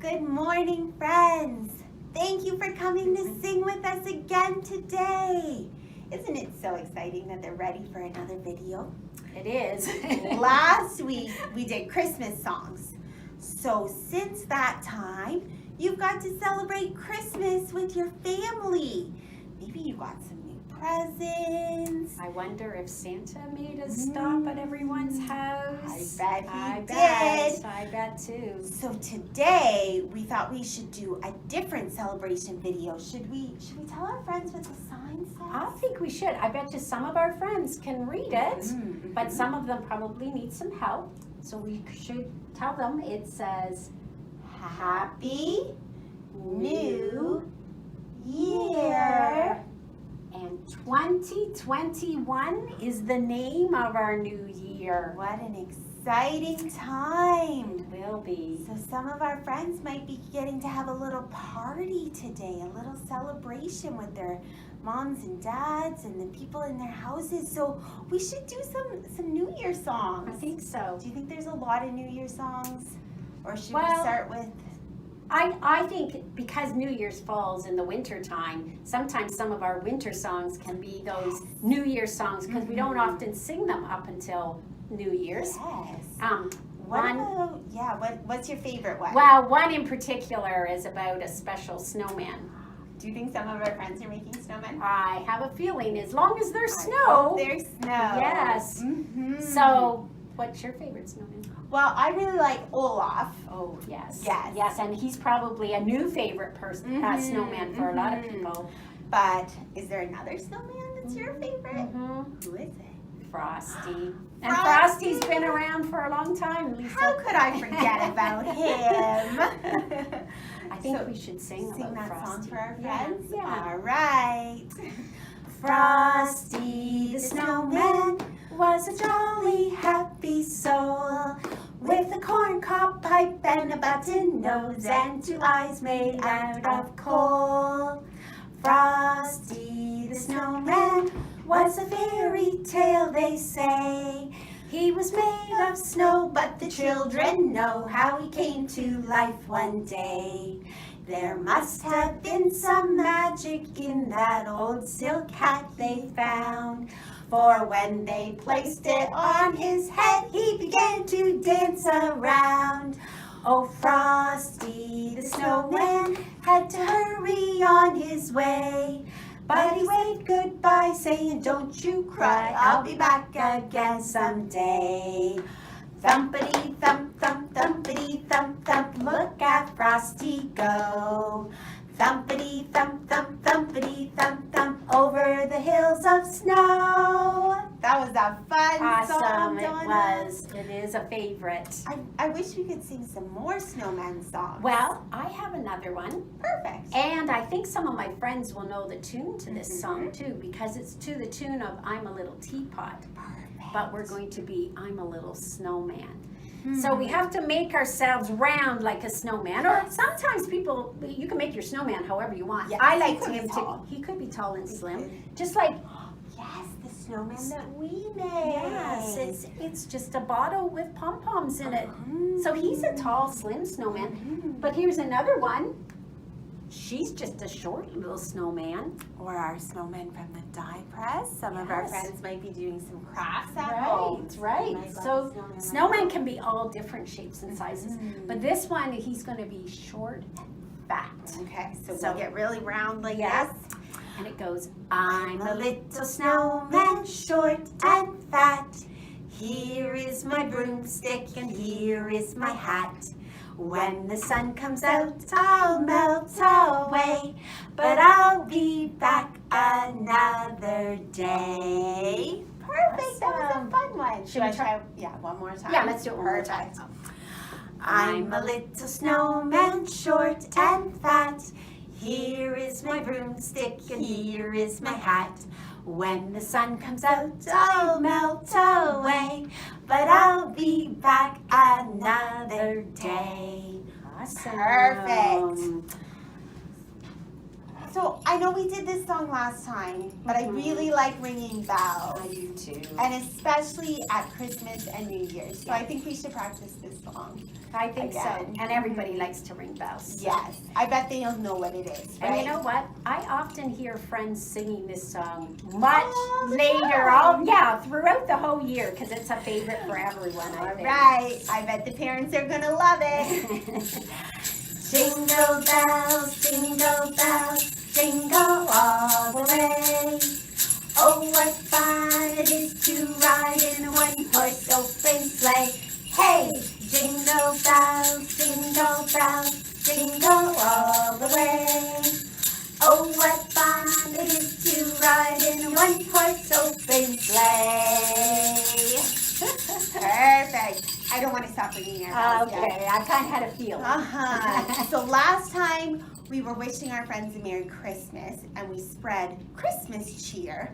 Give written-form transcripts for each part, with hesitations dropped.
Good morning, friends. Thank you for coming to sing with us again today. Isn't it so exciting that they're ready for another video? It is. Last week we did Christmas songs. So since that time, you've got to celebrate Christmas with your family. Maybe you got some new presents. I wonder if Santa made us stop at everyone's house. I bet he did. I bet too. So today we thought we should do a different celebration video. Should we tell our friends what the sign says? I think we should. I bet you some of our friends can read it, but some of them probably need some help. So we should tell them it says, Happy New Year. And 2021 is the name of our new year. What an exciting time. Will be. So some of our friends might be getting to have a little party today, a little celebration with their moms and dads and the people in their houses. So we should do some New Year songs. I think so. Do you think there's a lot of New Year songs? Or should we Well, start with... I think because New Year's falls in the winter time, sometimes some of our winter songs can be those New Year's songs because we don't often sing them up until New Year's. Yes. What's your favorite one? Well, one in particular is about a special snowman. Do you think some of our friends are making snowmen? I have a feeling as long as there's I snow. hope there's snow. Yes. Mm-hmm. So, what's your favorite snowman? Well, I really like Olaf. Oh, yes. Yes. Yes, and he's probably a new favorite person, snowman for a lot of people. But is there another snowman that's your favorite? Mm-hmm. Who is it? Frosty. And Frosty's been around for a long time, Lisa. How could I forget about him? I think we should sing about that Frosty. song for our friends? Yeah. All right. Frosty the snowman was a jolly happy soul with a corncob pipe and a button nose and two eyes made out of coal. Frosty the snowman was a fairy tale, they say. He was made of snow, but the children know how he came to life one day. There must have been some magic in that old silk hat they found. For when they placed it on his head, he began to dance around. Oh, Frosty the snowman had to hurry on his way. But he waved goodbye, saying, "Don't you cry, I'll be back again someday." Thumpity thump thump, thumpity thump thump, look at Frosty go. Thumpity thump thump, thumpity thump thump, over the hills of snow. That was a fun song, Awesome, it Donna. was. It is a favorite. I wish we could sing some more snowman songs. Well, I have another one. Perfect. And I think some of my friends will know the tune to this song too, because it's to the tune of I'm a Little Teapot. Perfect. But we're going to be I'm a Little Snowman. So we have to make ourselves round like a snowman, or sometimes people, you can make your snowman however you want. Yes, I he like could be him tall. he could be tall and slim, just like, Yes, the snowman that we made. yes, it's just a bottle with pom-poms in it. So he's a tall, slim snowman. But here's another one. She's just a short little snowman. Or our snowman from the die press. Some of our Yes. friends might be doing some crafts at home. Right. Might love So snowman like snowmen can be all different shapes and sizes. But this one, he's going to be short and fat. Okay, so So- we'll get really round like Yes. this. And it goes, I'm a little snowman, short and fat. Here is my broomstick and here is my hat. When the sun comes out, I'll melt away, but I'll be back another day. Perfect, that was Awesome. a fun one. Should we I try- try? Yeah, one more time. Yeah, let's do it one more Perfect. time. I'm a little snowman, short and fat. Here is my broomstick and here is my hat. When the sun comes out, I'll melt away, but I'll be back another day. Awesome. Perfect. So I know we did this song last time, but I really like ringing bells. I do too. And especially at Christmas and New Year's. So I think we should practice this song. I think so. Again. And everybody likes to ring bells. Yes. I bet they'll know what it is, right? And you know what? I often hear friends singing this song much All the later. time. Throughout the whole year, because it's a favorite for everyone, I All think. right. I bet the parents are going to love it. Jingle bells, jingle all the way. Oh, what fun it is to ride in a one-horse open sleigh. Hey, jingle bells, jingle all the way. Oh, what fun it is to ride in a one-horse open sleigh. Perfect. I don't want to stop ringing our bells yet. Okay, I kind of had a feeling. So last time we were wishing our friends a Merry Christmas and we spread Christmas cheer.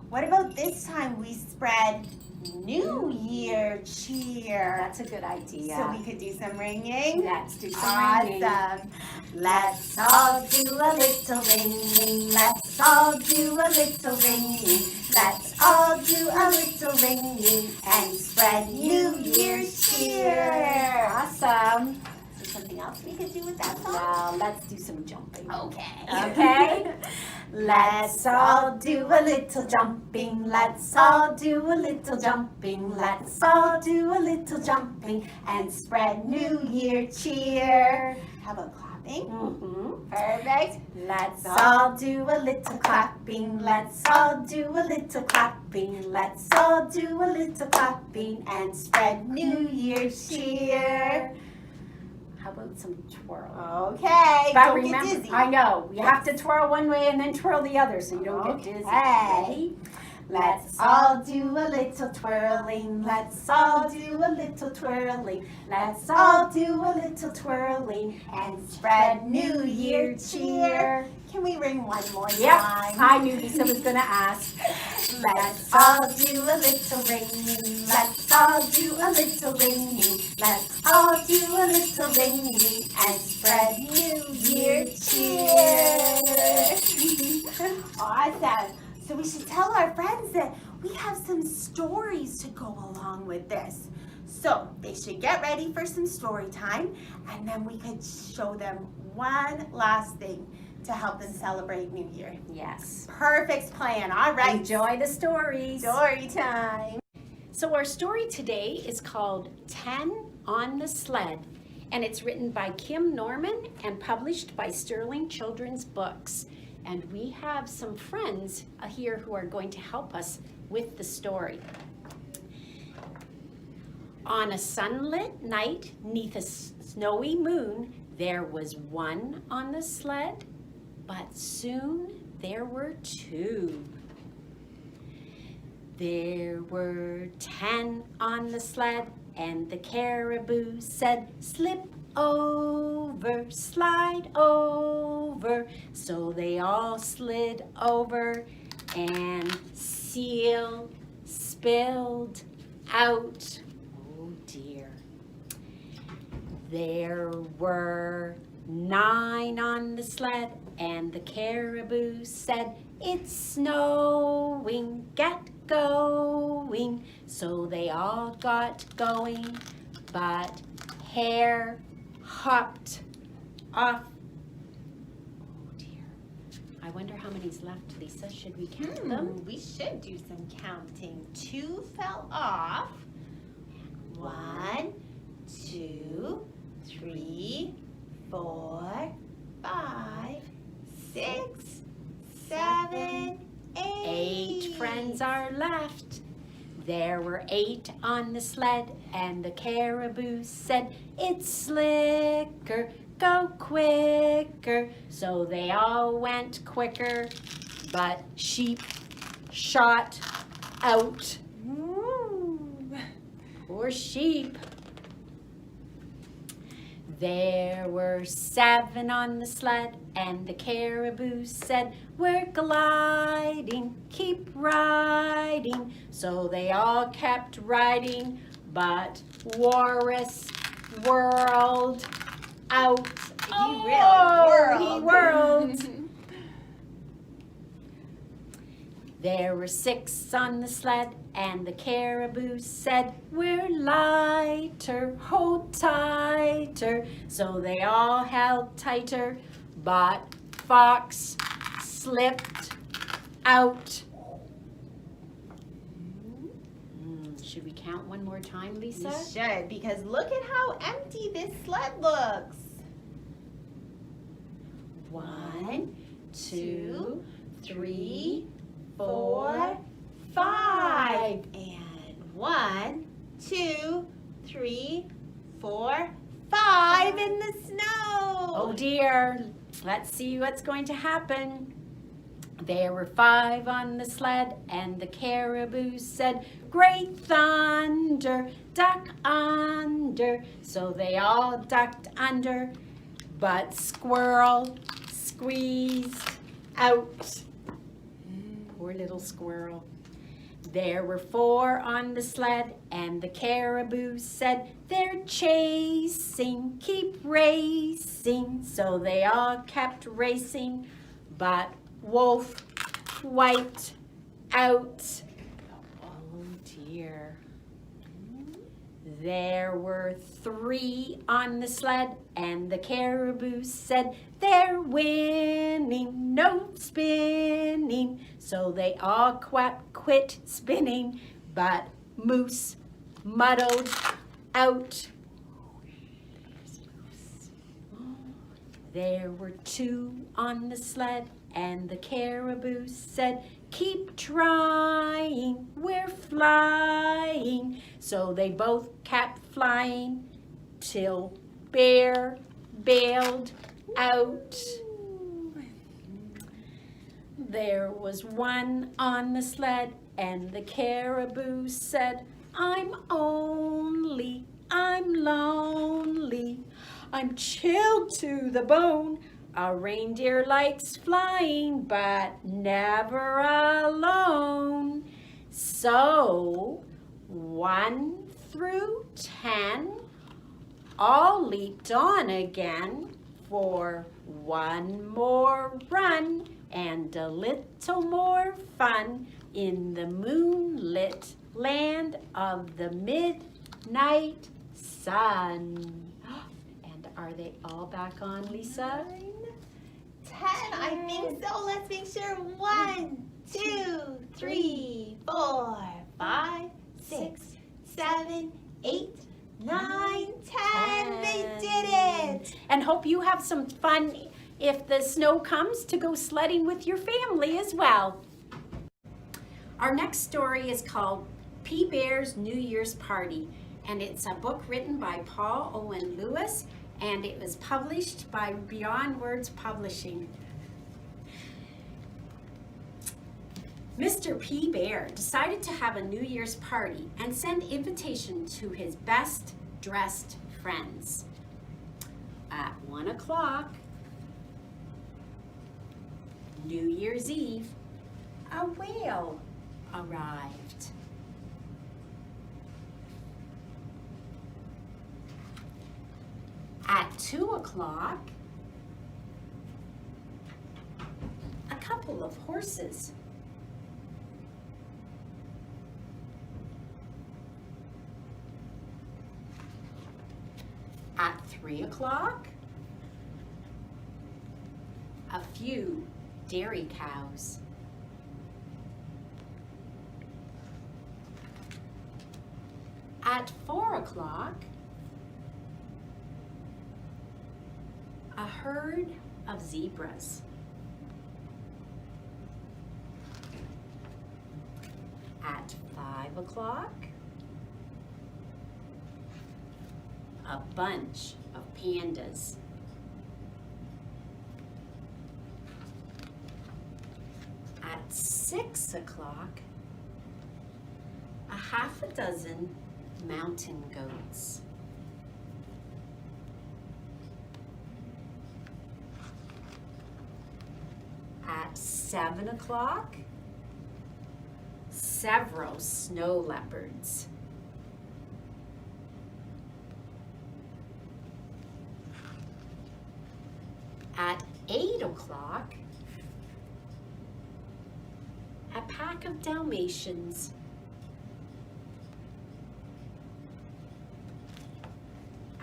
What about this time we spread New Year cheer? That's a good idea. So we could do some ringing. Let's do some ringing. Awesome. Let's all do a little ringing. Let's all do a little ringing. Let's all do a little ringing and spread New Year's cheer. Awesome. Is there something else we could do with that song? Now let's do some jumping. Okay. Okay? Let's all do a little jumping. Let's all do a little jumping. Let's all do a little jumping and spread New Year cheer. How about clapping? Mm-hmm. Perfect. Let's all do a little clapping. Let's all do a little clapping. Let's all do a little clapping and spread New Year cheer. How about some twirl? Okay. But Don't remember, get dizzy. I know, you have to twirl one way and then twirl the other so you don't get dizzy. Okay. Ready? Let's all do a little twirling. Let's all do a little twirling. Let's all do a little twirling and spread New Year cheer. Can we ring one more Yep, time? I knew Lisa was gonna ask. Let's all do a little ringing. Let's all do a little ringing. Let's all do a little ringing and spread New Year cheer. Awesome. So we should tell our friends that we have some stories to go along with this. So they should get ready for some story time, and then we could show them one last thing to help them celebrate New Year. Yes. Perfect plan. All right. Enjoy the stories. Story time. So our story today is called 10 on the Sled, and it's written by Kim Norman and published by Sterling Children's Books. And we have some friends here who are going to help us with the story. On a sunlit night neath a snowy moon, there was one on the sled, but soon there were two. There were 10 on the sled, and the caribou said, "Slip over, slide over." So they all slid over, and seal spilled out. Oh dear. There were 9 on the sled, and the caribou said, "It's snowing, get going." So they all got going, but Hare hopped off. Oh dear. I wonder how many's left, Lisa. Should we count them? We should do some counting. 2 fell off. 1, 2, 3, 4, 5, 6, 7, 8. 8 friends are left. There were 8 on the sled, and the caribou said, "It's slicker, go quicker." So they all went quicker, but sheep shot out. Poor sheep. There were 7 on the sled, and the caribou said, "We're gliding, keep riding." So they all kept riding, but Walrus whirled out. He really whirled. He whirled. There were 6 on the sled, and the caribou said, "We're lighter, hold tighter." So they all held tighter, but Fox slipped out. Should we count one more time, Lisa? We should, because look at how empty this sled looks. 1, 2, 3, 4, 4, 5. And 1, 2, 3, 4, 5 in the snow. Oh dear, let's see what's going to happen. There were 5 on the sled, and the caribou said, "Great thunder, duck under." So they all ducked under, but Squirrel squeezed out. Poor little squirrel. There were 4 on the sled, and the caribou said, "They're chasing, keep racing." So they all kept racing, but Wolf wiped out. Oh dear. There were 3 on the sled, and the caribou said, "They're winning, no spinning." So they all quit spinning, but Moose muddled out. There were 2 on the sled, and the caribou said, "Keep trying, we're flying." So they both kept flying till Bear bailed out. There was 1 on the sled, and the caribou said, I'm lonely, I'm chilled to the bone. A reindeer likes flying, but never alone." So 1 through 10 all leaped on again for one more run and a little more fun in the moonlit land of the midnight sun. And are they all back on, Lisa? 9, 10, I think so. Let's make sure. 1, 2, 3, 4, 5, 6, 7, 8, 9, 10. They did it. And hope you have some fun if the snow comes to go sledding with your family as well. Our next story is called Pea Bear's New Year's Party, and it's a book written by Paul Owen Lewis, and it was published by Beyond Words Publishing. Mr. Pea Bear decided to have a New Year's party and send invitation to his best dressed friends. At 1 o'clock, New Year's Eve, a whale arrived. At 2 o'clock, a couple of horses. At 3 o'clock, a few dairy cows. At 4 o'clock, a herd of zebras. At 5 o'clock, a bunch of pandas. At 6 o'clock, a half a dozen mountain goats. At 7 o'clock, several snow leopards. At 8 o'clock, a pack of Dalmatians.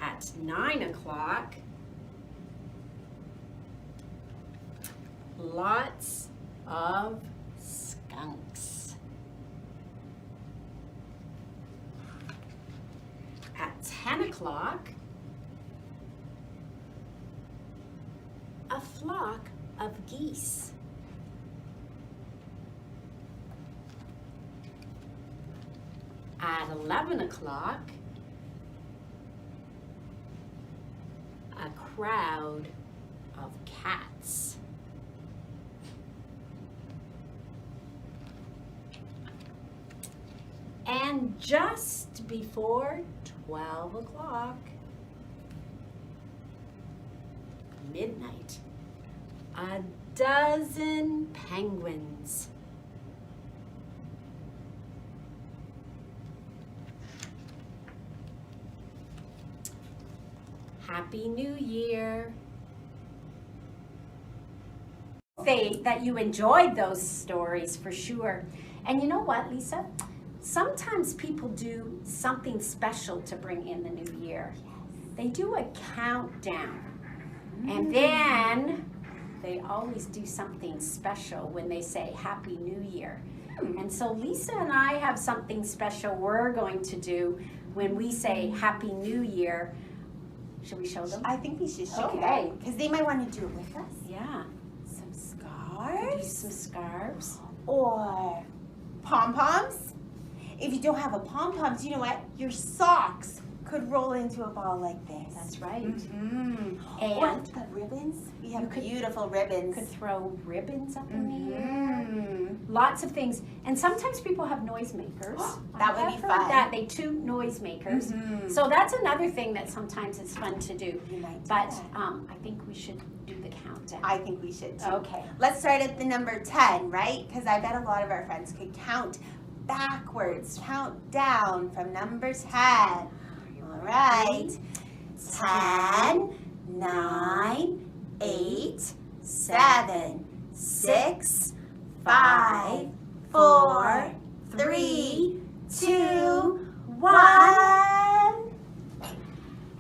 At 9 o'clock, lots of skunks. At 10 o'clock, a flock of geese. At 11 o'clock, a crowd of cats. And just before 12 o'clock, midnight, a dozen penguins. Happy New Year. Say that you enjoyed those stories for sure. And you know what, Lisa? Sometimes people do something special to bring in the new year. They do a countdown. And then they always do something special when they say Happy New Year. And so Lisa and I have something special we're going to do when we say Happy New Year. Should we show them? I think we should show Okay. them because they might want to do it with us. Yeah. Some Could use scarves some scarves. or pom-poms. If you don't have a pom-poms, you know what? Your socks could roll into a ball like this. That's right. Mm-hmm. And Or the ribbons. We have beautiful ribbons. could throw ribbons up in the air. Mm-hmm. Lots of things. And sometimes people have noisemakers. That would I be have heard fun. that. They toot noisemakers. Mhm. So that's another thing that sometimes is fun to do. You might do But that. I think we should do the countdown. I think we should too. Okay. Let's start at the number 10, right? Because I bet a lot of our friends could count backwards, count down from number 10. All right. 10, 9, 8, 7, 6, 5, 4, 3, 2, 1.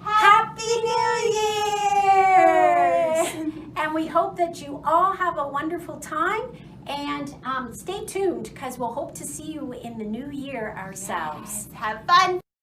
Happy New Year! And we hope that you all have a wonderful time. And stay tuned because we'll hope to see you in the new year ourselves. Have fun.